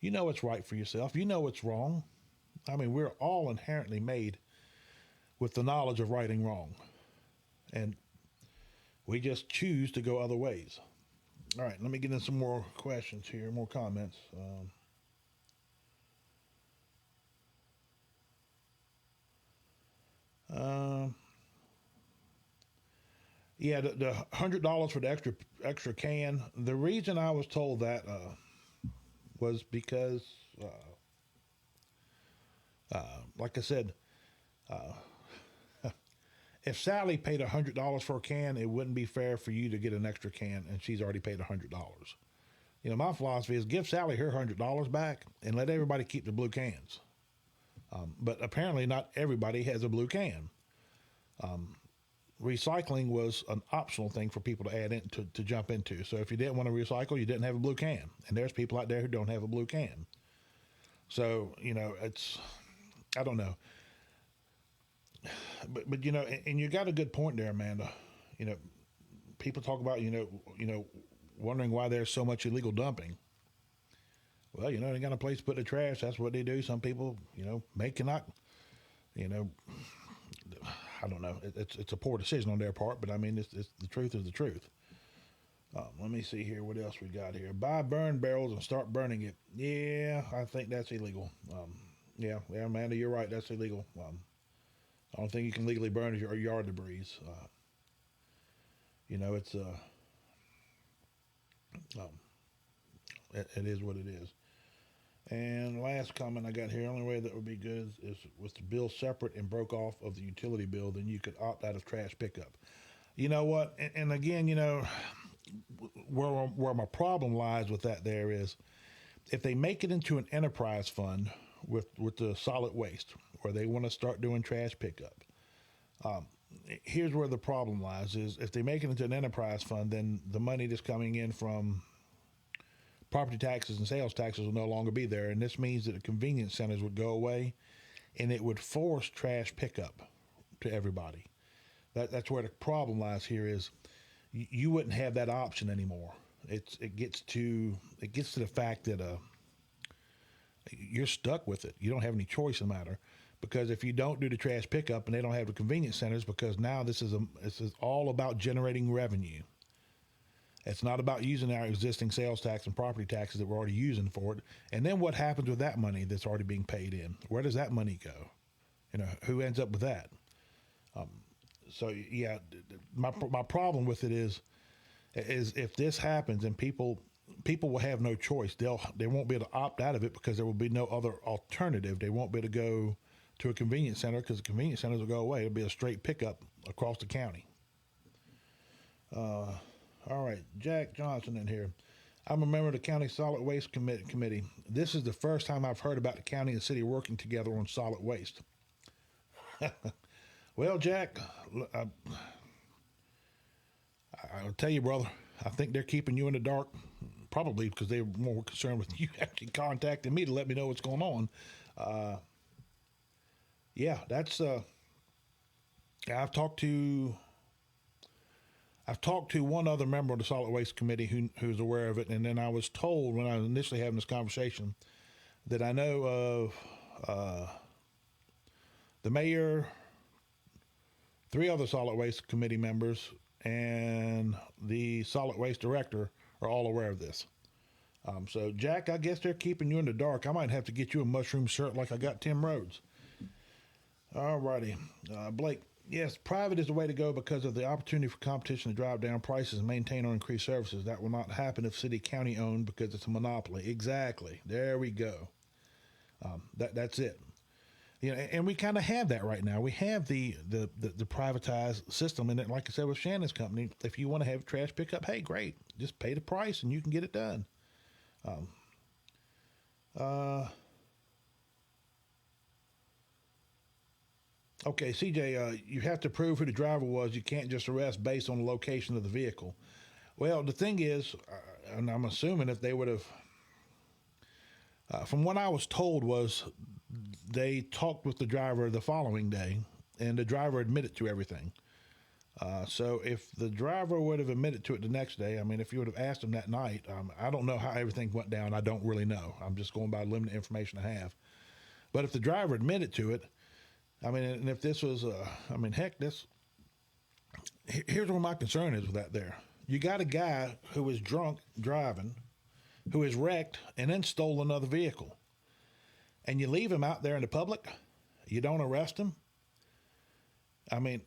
You know what's right for yourself. You know what's wrong. I mean, we're all inherently made with the knowledge of right and wrong. And we just choose to go other ways. All right, let me get in some more questions here, more comments. Yeah, the $100 for the extra can. The reason I was told that was because, like I said, if Sally paid $100 for a can, it wouldn't be fair for you to get an extra can, and she's already paid $100. You know, my philosophy is give Sally her $100 back and let everybody keep the blue cans. But apparently, not everybody has a blue can. Recycling was an optional thing for people to add in to jump into. So if you didn't want to recycle, you didn't have a blue can, and there's people out there who don't have a blue can. So you know, it's, I don't know. But you know, and you got a good point there, Amanda. You know, people talk about wondering why there's so much illegal dumping. Well, you know, they got a place to put the trash. That's what they do. Some people, you know, cannot, you know, I don't know. It's a poor decision on their part, but I mean, it's the truth is the truth. Let me see here. What else we got here? Buy burn barrels and start burning it. Yeah, I think that's illegal. Yeah, Amanda, you're right. That's illegal. I don't think you can legally burn your yard debris. You know, it's it is what it is. And last comment I got here, only way that would be good is with the bill separate and broke off of the utility bill, then you could opt out of trash pickup. You know what? And again, you know, where my problem lies with that there is if they make it into an enterprise fund with the solid waste, where they want to start doing trash pickup. Here's where the problem lies is if they make it into an enterprise fund, then the money that's coming in from property taxes and sales taxes will no longer be there. And this means that the convenience centers would go away and it would force trash pickup to everybody. That's where the problem lies here is you wouldn't have that option anymore. It gets to the fact that you're stuck with it. You don't have any choice in the matter. Because if you don't do the trash pickup and they don't have the convenience centers, because now this is all about generating revenue. It's not about using our existing sales tax and property taxes that we're already using for it. And then what happens with that money that's already being paid in? Where does that money go? You know, who ends up with that? So yeah, my problem with it is if this happens and people will have no choice. They won't be able to opt out of it because there will be no other alternative. They won't be able to go to a convenience center because the convenience centers will go away. It'll be a straight pickup across the county. All right, Jack Johnson in here. I'm a member of the County Solid Waste Committee. This is the first time I've heard about the county and city working together on solid waste. Well, Jack, I'll tell you, brother, I think they're keeping you in the dark, probably because they're more concerned with you actually contacting me to let me know what's going on. Yeah, that's. I've talked to one other member of the Solid Waste Committee who's aware of it, and then I was told when I was initially having this conversation that I know of the mayor, 3 other Solid Waste Committee members, and the Solid Waste Director are all aware of this. So, Jack, I guess they're keeping you in the dark. I might have to get you a mushroom shirt like I got Tim Rhodes. All righty. Blake, yes, private is the way to go because of the opportunity for competition to drive down prices and maintain or increase services. That will not happen if city county owned because it's a monopoly. Exactly. There we go. That's it. You know, and we kind of have that right now. We have the privatized system, and like I said with Shannon's company, if you want to have trash pickup, hey, great, just pay the price and you can get it done. Okay, CJ, you have to prove who the driver was. You can't just arrest based on the location of the vehicle. Well, the thing is, and I'm assuming if they would have, from what I was told was they talked with the driver the following day, and the driver admitted to everything. So if the driver would have admitted to it the next day, I mean, if you would have asked him that night, I don't know how everything went down. I don't really know. I'm just going by limited information I have. But if the driver admitted to it, I mean, and if this was, heck, here's where my concern is with that there. You got a guy who was drunk driving, who is wrecked, and then stole another vehicle. And you leave him out there in the public? You don't arrest him? I mean,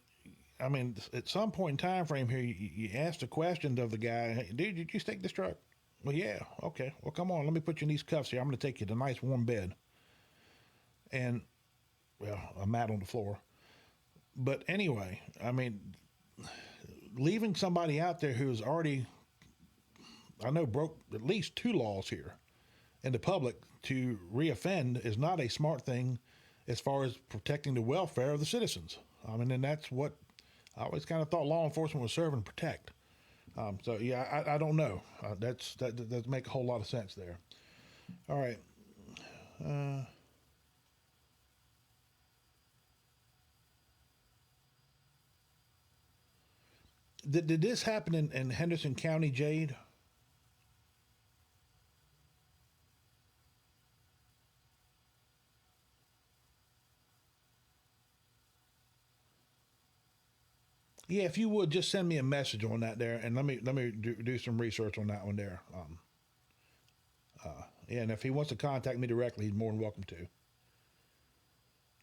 at some point in time frame here, you ask the question of the guy, hey, dude, did you take this truck? Well, yeah, okay. Well, come on, let me put you in these cuffs here. I'm going to take you to a nice warm bed. And, well, a mat on the floor. But anyway, I mean, leaving somebody out there who's already, I know, broke at least 2 laws here in the public to reoffend is not a smart thing as far as protecting the welfare of the citizens. I mean, and that's what I always kind of thought law enforcement was serve and protect. So, yeah, I don't know. That doesn't make a whole lot of sense there. All right. Did this happen in Henderson County, Jade? Yeah, if you would just send me a message on that there, and let me do some research on that one there. Yeah, and if he wants to contact me directly, he's more than welcome to.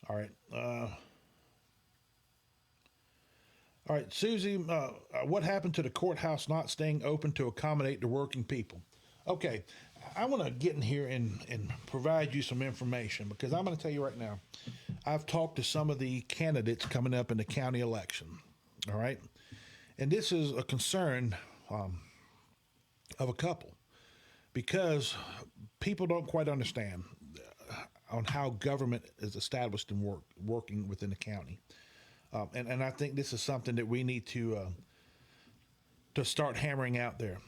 All right. All right, Susie, what happened to the courthouse not staying open to accommodate the working people? Okay, I want to get in here and provide you some information because I'm going to tell you right now, I've talked to some of the candidates coming up in the county election, all right? And this is a concern of a couple because people don't quite understand on how government is established and working within the county. And I think this is something that we need to start hammering out there.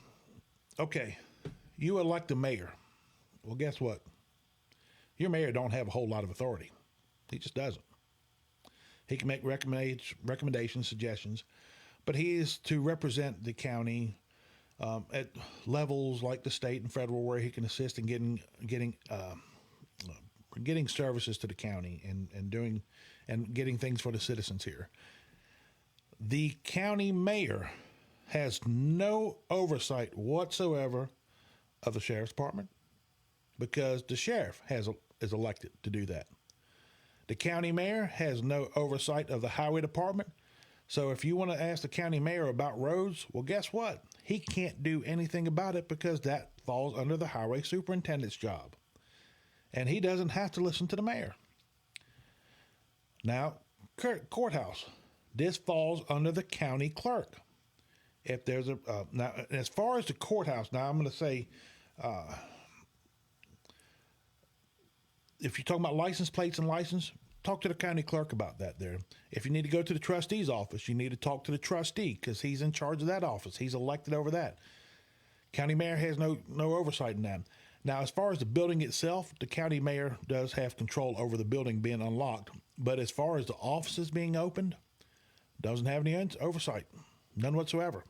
Okay, you elect a mayor. Well, guess what? Your mayor don't have a whole lot of authority. He just doesn't. He can make recommendations, suggestions, but he is to represent the county at levels like the state and federal where he can assist in getting services to the county and getting things for the citizens here. The county mayor has no oversight whatsoever of the sheriff's department because the sheriff is elected to do that. The county mayor has no oversight of the highway department. So if you want to ask the county mayor about roads, well, guess what? He can't do anything about it because that falls under the highway superintendent's job. And he doesn't have to listen to the mayor. Now, courthouse. This falls under the county clerk. If there's a now, as far as the courthouse, now I'm going to say, if you're talking about license plates and license, talk to the county clerk about that there. If you need to go to the trustee's office, you need to talk to the trustee because he's in charge of that office. He's elected over that. County mayor has no oversight in that. Now, as far as the building itself, the county mayor does have control over the building being unlocked. But as far as the offices being opened, doesn't have any oversight, none whatsoever.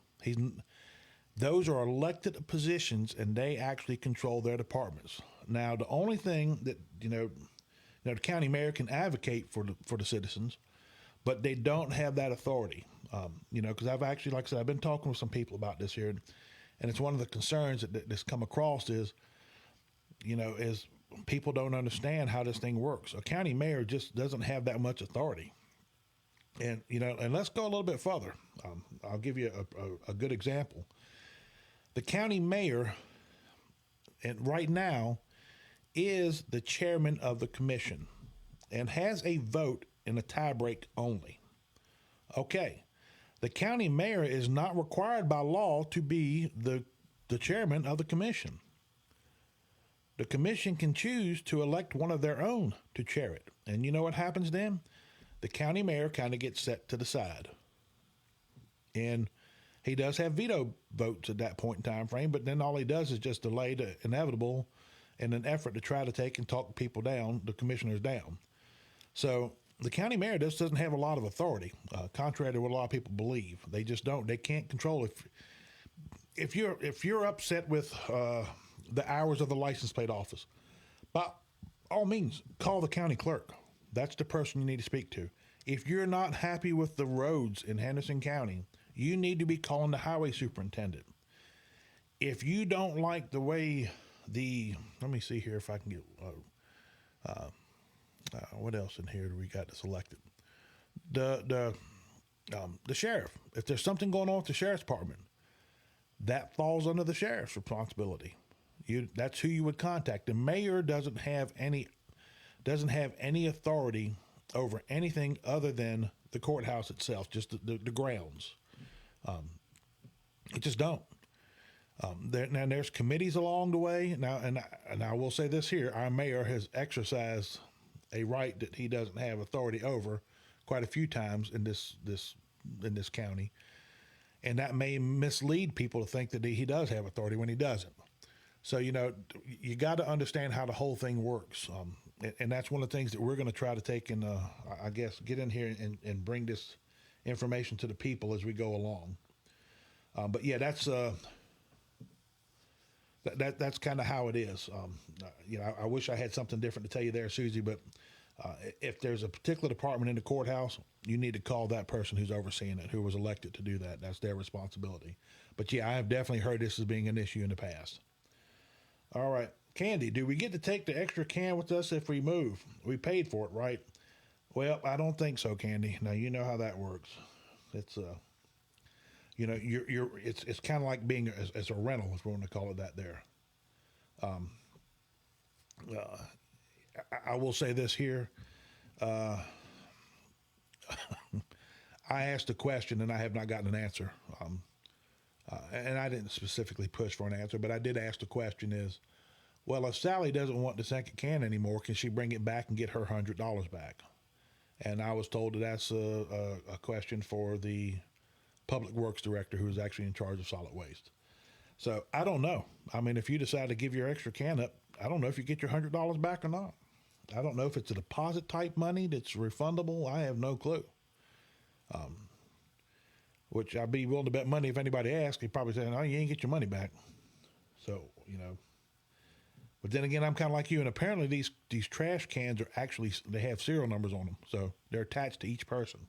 Those are elected positions, and they actually control their departments. Now, the only thing that the county mayor can advocate for the citizens, but they don't have that authority. Because I've actually, like I said, I've been talking with some people about this here, and it's one of the concerns that's come across is people don't understand how this thing works. A county mayor just doesn't have that much authority. And, and let's go a little bit further. I'll give you a good example. The county mayor, and right now, is the chairman of the commission and has a vote in a tiebreak only. Okay. The county mayor is not required by law to be the chairman of the commission. The commission can choose to elect one of their own to chair it. And you know what happens then? The county mayor kind of gets set to the side. And he does have veto votes at that point in time frame, but then all he does is just delay the inevitable in an effort to try to take and talk people down, the commissioners down. So the county mayor just doesn't have a lot of authority, contrary to what a lot of people believe. They just don't. They can't control if you're upset with the hours of the license plate office, by all means, call the county clerk. That's the person you need to speak to. If you're not happy with the roads in Henderson County, you need to be calling the highway superintendent. If you don't like the way let me see here if I can get, what else in here do we got that's elected? The sheriff. If there's something going on with the sheriff's department, that falls under the sheriff's responsibility. That's who you would contact. The mayor doesn't have any authority over anything other than the courthouse itself, just the grounds. It just don't. Now there's committees along the way. Now, and I will say this here: our mayor has exercised a right that he doesn't have authority over quite a few times in this county, and that may mislead people to think that he does have authority when he doesn't. So you got to understand how the whole thing works, and that's one of the things that we're going to try to take and I guess get in here and bring this information to the people as we go along. But yeah, that's kind of how it is. I wish I had something different to tell you there, Susie, but if there's a particular department in the courthouse, you need to call that person who's overseeing it, who was elected to do that. That's their responsibility. But yeah, I have definitely heard this as being an issue in the past. All right. Candy, do we get to take the extra can with us if we move? We paid for it, right? Well, I don't think so, Candy. Now, you know how that works. It's, it's kind of like being as a rental, if we want to call it that there. I will say this here. I asked a question and I have not gotten an answer. And I didn't specifically push for an answer, but I did ask the question is, well, if Sally doesn't want the second can anymore, can she bring it back and get her $100 back? And I was told that that's a question for the public works director who is actually in charge of solid waste. So I don't know. I mean, if you decide to give your extra can up, I don't know if you get your $100 back or not. I don't know if it's a deposit type money that's refundable. I have no clue. Which I'd be willing to bet money if anybody asks. He'd probably say, "No, you ain't get your money back." So But then again, I'm kind of like you, and apparently these trash cans are actually, they have serial numbers on them, so they're attached to each person.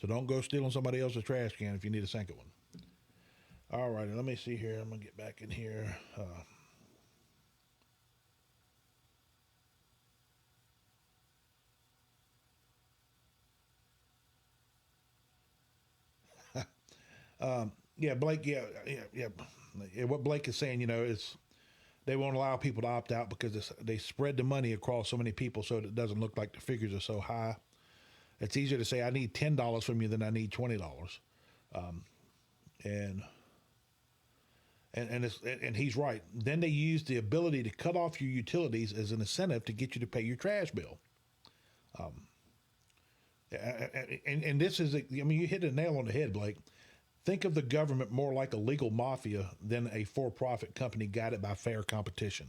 So don't go stealing somebody else's trash can if you need a second one. All right, let me see here. I'm gonna get back in here. Yeah, Blake. Yeah. What Blake is saying, is they won't allow people to opt out because they spread the money across so many people, so it doesn't look like the figures are so high. It's easier to say I need $10 from you than I need $20. And and he's right. Then they use the ability to cut off your utilities as an incentive to get you to pay your trash bill. And this is, I mean, you hit a nail on the head, Blake. Think of the government more like a legal mafia than a for-profit company guided by fair competition.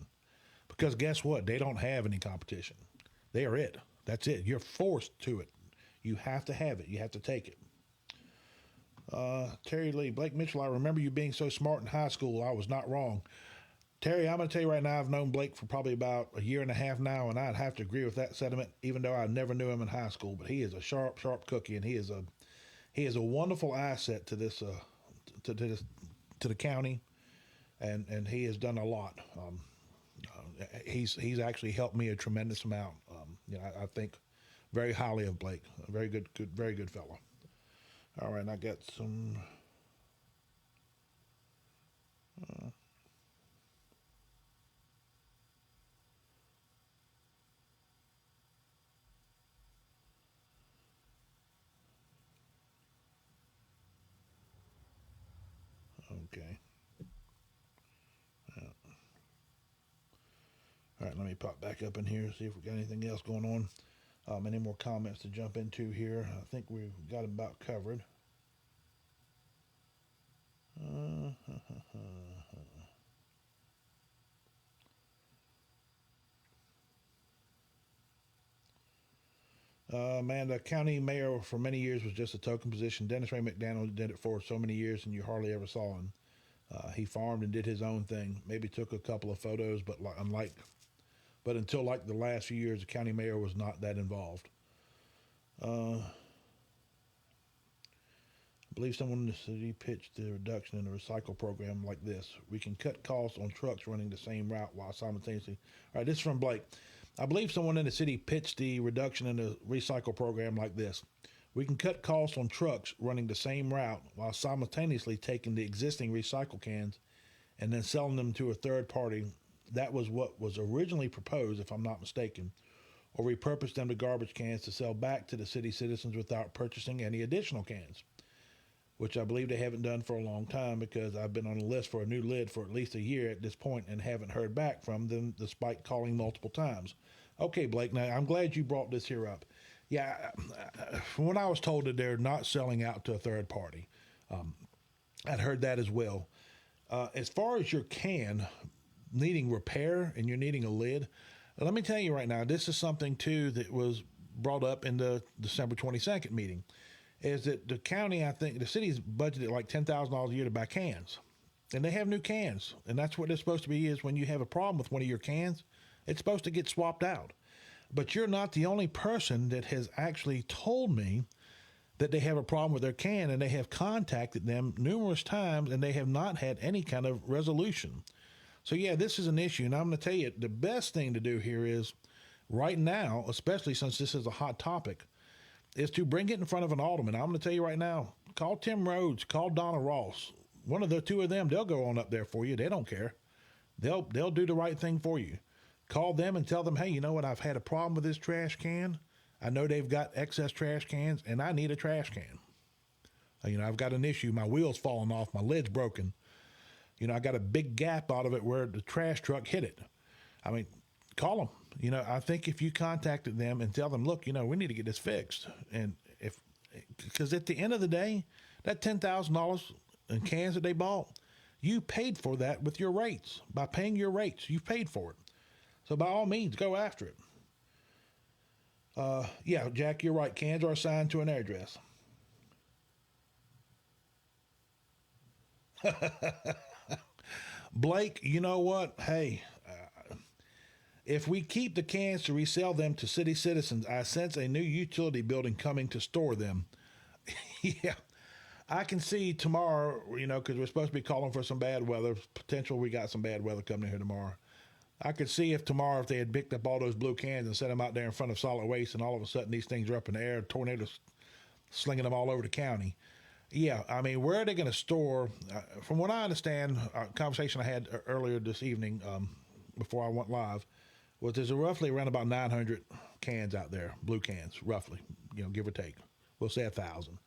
Because guess what? They don't have any competition. They are it. That's it. You're forced to it. You have to have it. You have to take it. Terry Lee, Blake Mitchell, I remember you being so smart in high school. I was not wrong. Terry, I'm going to tell you right now, I've known Blake for probably about a year and a half now, and I'd have to agree with that sentiment, even though I never knew him in high school. But he is a sharp cookie, and he is a wonderful asset to this to the county, and he has done a lot. He's actually helped me a tremendous amount. I think very highly of Blake. A very good fellow. All right, I got some. Okay. All right, let me pop back up in here, see if we got anything else going on. Any more comments to jump into here? I think we've got about covered. Man, the county mayor for many years was just a token position. Dennis Ray McDaniel did it for so many years, and you hardly ever saw him. He farmed and did his own thing. Maybe took a couple of photos, but until like the last few years, the county mayor was not that involved. I believe someone in the city pitched the reduction in the recycle program like this. We can cut costs on trucks running the same route while simultaneously. All right, this is from Blake. I believe someone in the city pitched the reduction in the recycle program like this. We can cut costs on trucks running the same route while simultaneously taking the existing recycle cans and then selling them to a third party. That was what was originally proposed, if I'm not mistaken, or repurpose them to garbage cans to sell back to the city citizens without purchasing any additional cans, which I believe they haven't done for a long time because I've been on the list for a new lid for at least a year at this point and haven't heard back from them despite calling multiple times. Okay, Blake, now I'm glad you brought this here up. Yeah, from what I was told that they're not selling out to a third party. I'd heard that as well. As far as your can needing repair and you're needing a lid, let me tell you right now, this is something too that was brought up in the December 22nd meeting, is that the county, I think the city's budgeted like $10,000 a year to buy cans, and they have new cans, and that's what it's supposed to be. Is when you have a problem with one of your cans, it's supposed to get swapped out. But you're not the only person that has actually told me that they have a problem with their can, and they have contacted them numerous times, and they have not had any kind of resolution. So yeah, this is an issue, and I'm going to tell you the best thing to do here is right now, especially since this is a hot topic, is to bring it in front of an alderman. I'm going to tell you right now, call Tim Rhodes, call Donna Ross. One of the two of them, they'll go on up there for you. They don't care. They'll do the right thing for you. Call them and tell them, hey, you know what? I've had a problem with this trash can. I know they've got excess trash cans, and I need a trash can. I've got an issue. My wheel's falling off. My lid's broken. I got a big gap out of it where the trash truck hit it. I mean, call them. I think if you contacted them and tell them, look, we need to get this fixed. And because at the end of the day, that $10,000 in cans that they bought, you paid for that with your rates. By paying your rates, you paid for it. So by all means, go after it. Yeah, Jack, you're right. Cans are assigned to an address. Blake, you know what? Hey, if we keep the cans to resell them to city citizens, I sense a new utility building coming to store them. Yeah, I can see tomorrow, because we're supposed to be calling for some bad weather. Potential we got some bad weather coming here tomorrow. I could see if tomorrow, if they had picked up all those blue cans and set them out there in front of solid waste, and all of a sudden these things are up in the air, tornadoes slinging them all over the county. Yeah, I mean, where are they going to store? From what I understand, a conversation I had earlier this evening before I went live was there's roughly around about 900 cans out there, blue cans, roughly, give or take. We'll say 1,000.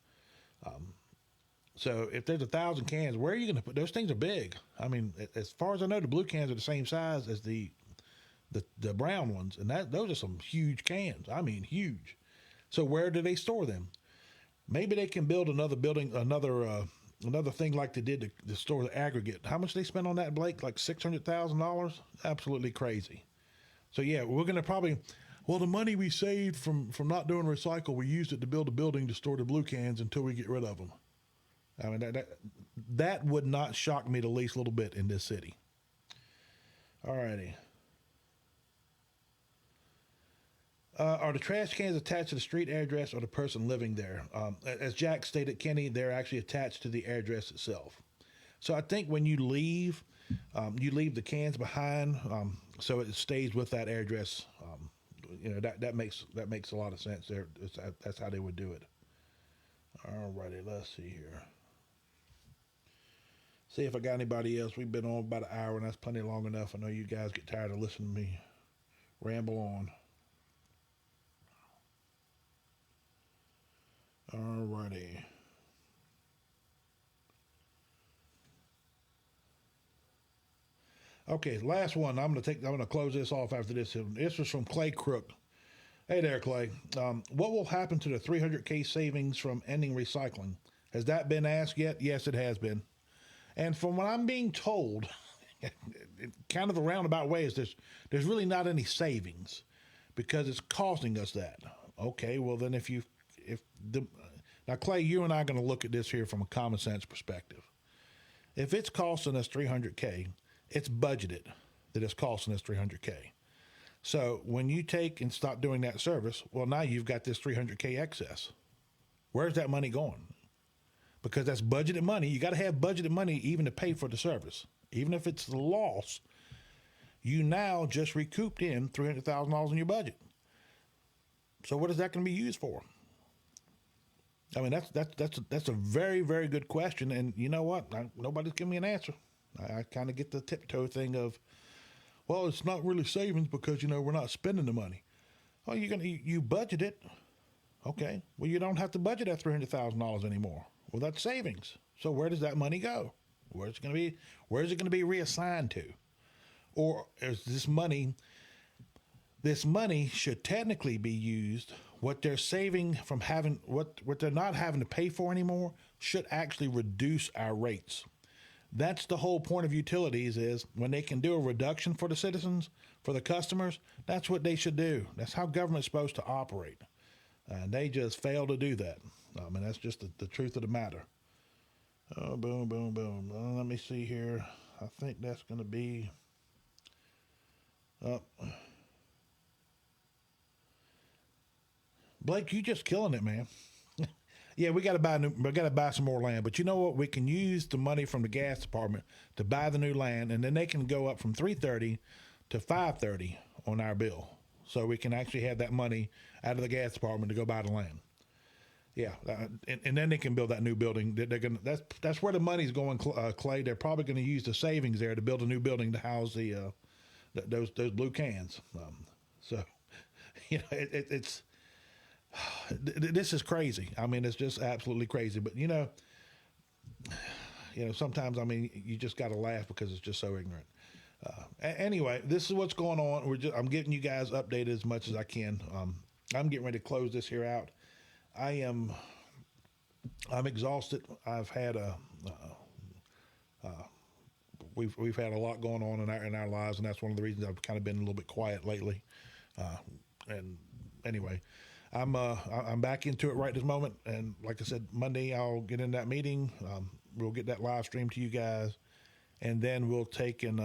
So if there's 1,000 cans, where are you going to put those? Things are big. I mean, as far as I know, the blue cans are the same size as the brown ones, and those are some huge cans. I mean, huge. So where do they store them? Maybe they can build another building, another thing like they did to store the aggregate. How much they spent on that, Blake? Like $600,000? Absolutely crazy. So yeah, we're going to probably. Well, the money we saved from not doing recycle, we used it to build a building to store the blue cans until we get rid of them. I mean, that would not shock me the least little bit in this city. All righty. Are the trash cans attached to the street address or the person living there? As Jack stated, Kenny, they're actually attached to the address itself. So I think when you leave the cans behind, so it stays with that address. That makes a lot of sense there. That's how they would do it. All righty, let's see here. See if I got anybody else. We've been on about an hour, and that's plenty long enough. I know you guys get tired of listening to me ramble on. All righty. Okay, last one. I'm gonna close this off after this. This was from Clay Crook. Hey there, Clay. What will happen to the 300K savings from ending recycling? Has that been asked yet? Yes, it has been. And from what I'm being told, kind of a roundabout way, is there's really not any savings because it's costing us that. Okay, well then now Clay, you and I are going to look at this here from a common sense perspective. If it's costing us 300K, it's budgeted that it's costing us 300K. So when you take and stop doing that service, well, now you've got this 300K excess. Where's that money going? Because that's budgeted money. You got to have budgeted money even to pay for the service. Even if it's the loss, you now just recouped in $300,000 in your budget. So what is that going to be used for? I mean, that's a very, very good question. And you know what? Nobody's giving me an answer. I kind of get the tiptoe thing of, well, it's not really savings because, we're not spending the money. Oh, you budget it. Okay. Well, you don't have to budget that $300,000 anymore. Well, that's savings. So where does that money go? Where's it going to be reassigned to? Or is this money should technically be used, what they're saving from having, what they're not having to pay for anymore should actually reduce our rates. That's the whole point of utilities, is when they can do a reduction for the citizens, for the customers, that's what they should do. That's how government's supposed to operate. And they just fail to do that. I mean, that's just the truth of the matter. Oh, boom, boom, boom. Let me see here. I think that's going to be... Blake, you just killing it, man. Yeah, we got to buy some more land. But you know what? We can use the money from the gas department to buy the new land, and then they can go up from $330 to $530 on our bill. So we can actually have that money out of the gas department to go buy the land. Yeah, and then they can build that new building. That's where the money's going, Clay. They're probably going to use the savings there to build a new building to house those blue cans. So, it's this is crazy. I mean, it's just absolutely crazy. But sometimes you just got to laugh because it's just so ignorant. Anyway, this is what's going on. I'm getting you guys updated as much as I can. I'm getting ready to close this here out. I'm exhausted. I've had we've had a lot going on in our lives, and that's one of the reasons I've kind of been a little bit quiet lately. And anyway, I'm back into it right this moment. And like I said, Monday I'll get in that meeting. We'll get that live stream to you guys, and then we'll take and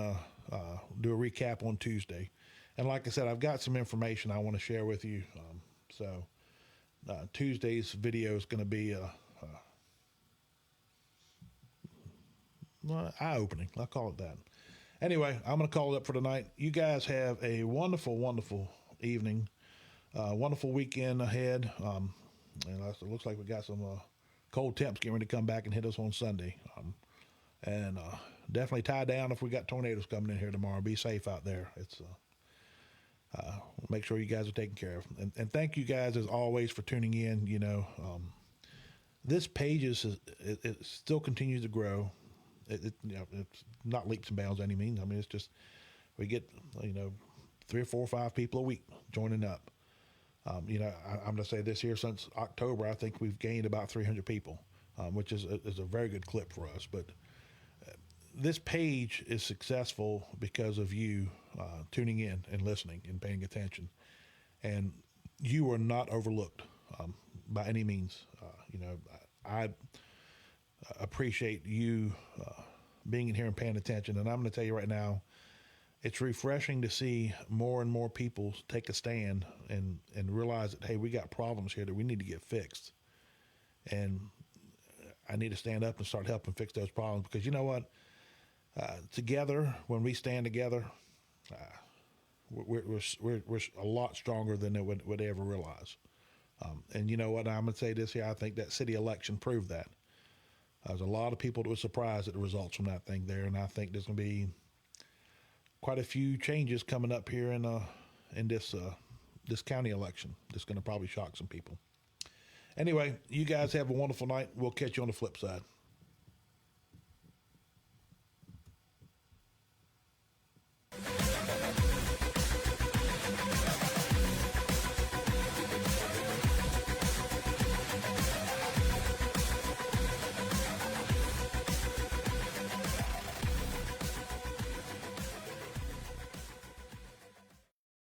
do a recap on Tuesday. And like I said, I've got some information I want to share with you. So Tuesday's video is going to be eye-opening. I'll call it that. Anyway, I'm going to call it up for tonight. You guys have a wonderful, wonderful evening. Wonderful weekend ahead. And it looks like we got some cold temps getting ready to come back and hit us on Sunday. And definitely tie down if we got tornadoes coming in here tomorrow. Be safe out there. It's make sure you guys are taken care of. And thank you guys as always for tuning in. This page it still continues to grow. It's not leaps and bounds any means. I mean, it's just we get 3 or 4 or 5 people a week joining up. I'm going to say this year since October, I think we've gained about 300 people, which is a very good clip for us. But this page is successful because of you tuning in and listening and paying attention. And you are not overlooked by any means. I appreciate you being in here and paying attention. And I'm going to tell you right now, it's refreshing to see more and more people take a stand and realize that, hey, we got problems here that we need to get fixed. And I need to stand up and start helping fix those problems, because you know what? Together, when we stand together, we're a lot stronger than they would ever realize. And you know what? I'm going to say this here. I think that city election proved that. There's a lot of people that were surprised at the results from that thing there, and I think there's going to be quite a few changes coming up here in this county election that's going to probably shock some people. Anyway, you guys have a wonderful night. We'll catch you on the flip side.